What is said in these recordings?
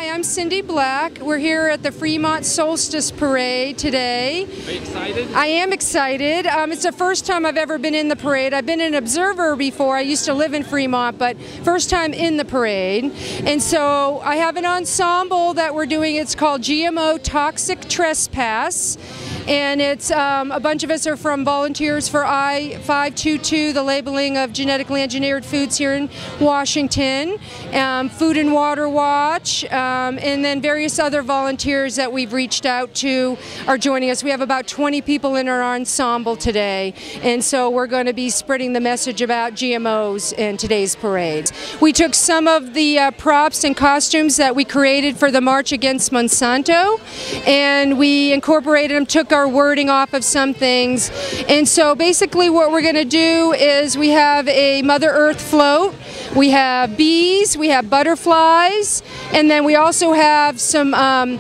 Hi, I'm Cindy Black. We're here at the Fremont Solstice Parade today. Are you excited? I am excited. It's the first time I've ever been in the parade. I've been an observer before. I used to live in Fremont, but first time in the parade. And so I have an ensemble that we're doing. It's called GMO Toxic Trespass. And it's a bunch of us are from volunteers for I-522, the labeling of genetically engineered foods here in Washington, Food and Water Watch, and then various other volunteers that we've reached out to are joining us. We have about 20 people in our ensemble today, and so we're going to be spreading the message about GMOs in today's parade. We took some of the props and costumes that we created for the March Against Monsanto, and we incorporated them, took our wording off of some things. And so basically what we're going to do is we have a Mother Earth float, we have bees, we have butterflies, and then we also have some biohazard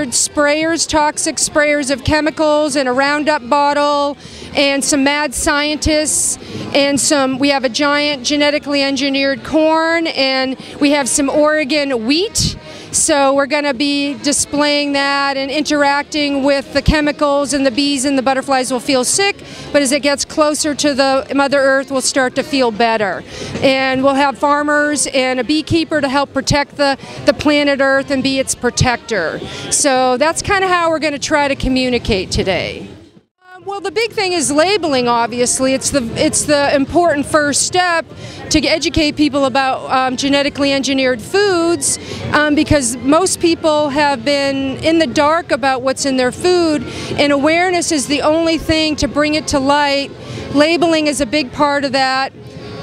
sprayers, toxic sprayers of chemicals, and a Roundup bottle, and some mad scientists, and we have a giant genetically engineered corn, and we have some Oregon wheat. So we're going to be displaying that and interacting with the chemicals, and the bees and the butterflies will feel sick, but as it gets closer to the Mother Earth, we'll start to feel better. And we'll have farmers and a beekeeper to help protect the planet Earth and be its protector. So that's kind of how we're going to try to communicate today. Well, the big thing is labeling, obviously. It's the important first step to educate people about genetically engineered foods, because most people have been in the dark about what's in their food, and awareness is the only thing to bring it to light. Labeling is a big part of that.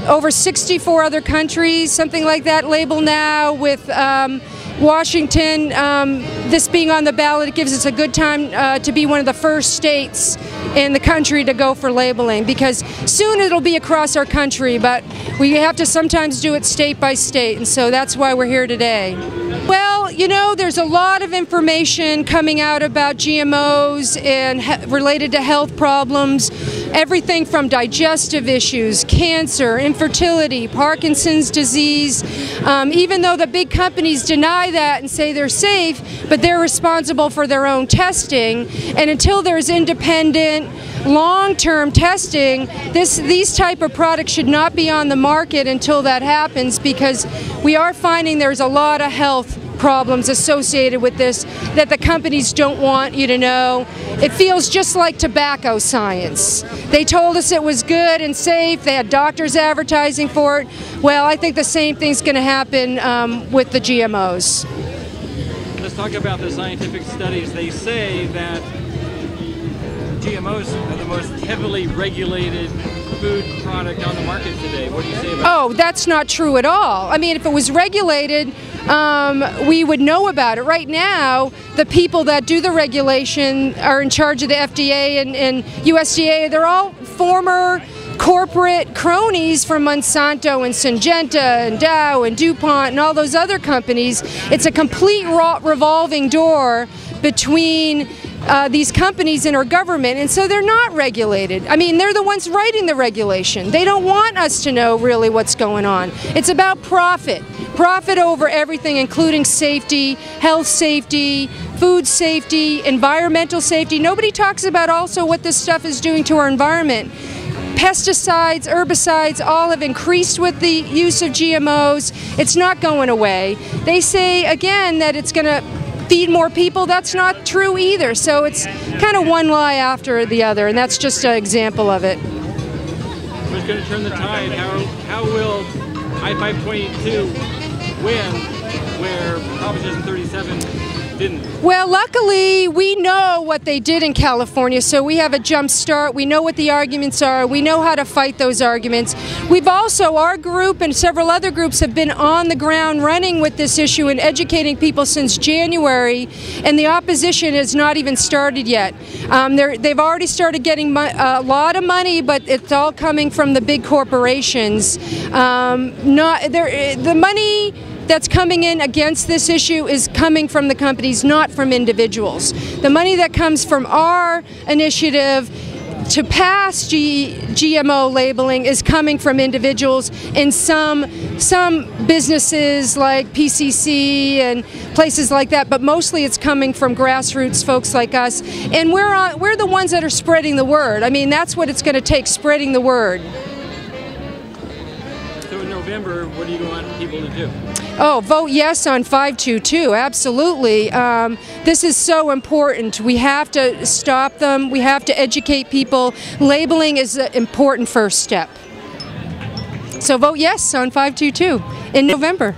Over 64 other countries, something like that, label now. With Washington, this being on the ballot, it gives us a good time to be one of the first states in the country to go for labeling, because soon it'll be across our country, but we have to sometimes do it state by state, and so that's why we're here today. Well, you know, there's a lot of information coming out about GMOs and related to health problems, everything from digestive issues, cancer, infertility, Parkinson's disease, even though the big companies deny that and say they're safe, but they're responsible for their own testing, and until there's independent long-term testing, these type of products should not be on the market until that happens, because we are finding there's a lot of health problems associated with this that the companies don't want you to know. It feels just like tobacco science. They told us it was good and safe, they had doctors advertising for it. Well, I think the same thing's going to happen with the GMOs. Let's talk about the scientific studies. They say that GMOs are the most heavily regulated food product on the market today. What do you say about that? Oh, that's not true at all. I mean, if it was regulated, we would know about it. Right now, the people that do the regulation are in charge of the FDA and USDA. They're all former corporate cronies from Monsanto and Syngenta and Dow and DuPont and all those other companies. It's a complete revolving door between these companies and our government, and so they're not regulated. I mean, they're the ones writing the regulation. They don't want us to know really what's going on. It's about profit. Profit over everything, including safety, health safety, food safety, environmental safety. Nobody talks about also what this stuff is doing to our environment. Pesticides, herbicides, all have increased with the use of GMOs. It's not going away. They say, again, that it's going to feed more people. That's not true either. So it's kind of one lie after the other, and that's just an example of it. Who's going to turn the tide? How will I-522 win where Proposition 37 didn't? Well, luckily, we know what they did in California, so we have a jump start. We know what the arguments are. We know how to fight those arguments. We've also, our group and several other groups have been on the ground running with this issue and educating people since January, and the opposition has not even started yet. They've already started getting a lot of money, but it's all coming from the big corporations. The money that's coming in against this issue is coming from the companies, not from individuals. The money that comes from our initiative to pass GMO labeling is coming from individuals in some businesses like PCC and places like that, but mostly it's coming from grassroots folks like us, and we're the ones that are spreading the word. I mean, that's what it's going to take, spreading the word. So in November, what do you want people to do? Oh, vote yes on 522, absolutely. This is so important. We have to stop them. We have to educate people. Labeling is an important first step. So vote yes on 522 in November.